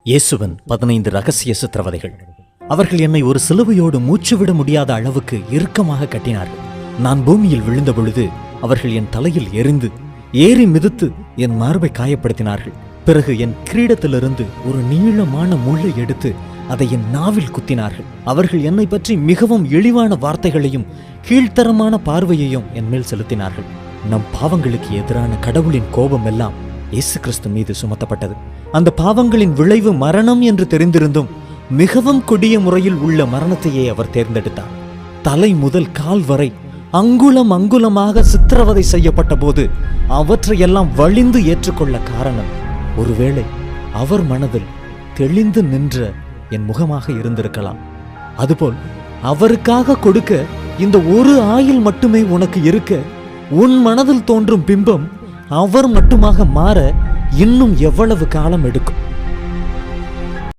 இயேசுவின் 15 ரகசிய சித்திரவதைகள். அவர்கள் என்னை ஒரு சிலுவையோடு மூச்சுவிட முடியாத அளவுக்கு இறுக்கமாக கட்டினார்கள். நான் பூமியில் விழுந்த பொழுது அவர்கள் என் தலையில் எறிந்து ஏறி மிதித்து என் மார்பை காயப்படுத்தினார்கள். பிறகு என் கிரீடத்திலிருந்து ஒரு நீளமான முள்ளை எடுத்து அதை என் நாவில் குத்தினார்கள். அவர்கள் என்னை பற்றி மிகவும் இழிவான வார்த்தைகளையும் கீழ்த்தரமான பார்வையையும் என் மேல் செலுத்தினார்கள். நம் பாவங்களுக்கு எதிரான கடவுளின் கோபம் எல்லாம் இயேசு கிறிஸ்து மீது சுமத்தப்பட்டது. அந்த பாவங்களின் விளைவு மரணம் என்று தெரிந்திருந்தும் மிகவும் கொடிய முறையில் உள்ள மரணத்தையே அவர் தேர்ந்தெடுத்தார். தலை முதல் கால் வரை அங்குலம் அங்குலமாக சித்திரவதை செய்யப்பட்ட போது அவற்றையெல்லாம் வலிந்து ஏற்றுக்கொள்ள காரணம் ஒருவேளை அவர் மனதில் தெளிந்து நின்ற என் முகமாக இருந்திருக்கலாம். அதுபோல் அவருக்காக கொடுக்க இந்த ஒரு ஆயில் மட்டுமே உனக்கு இருக்க உன் மனதில் தோன்றும் பிம்பம் அவர் மட்டுமாக மாற இன்னும் எவ்வளவு காலம் எடுக்கும்?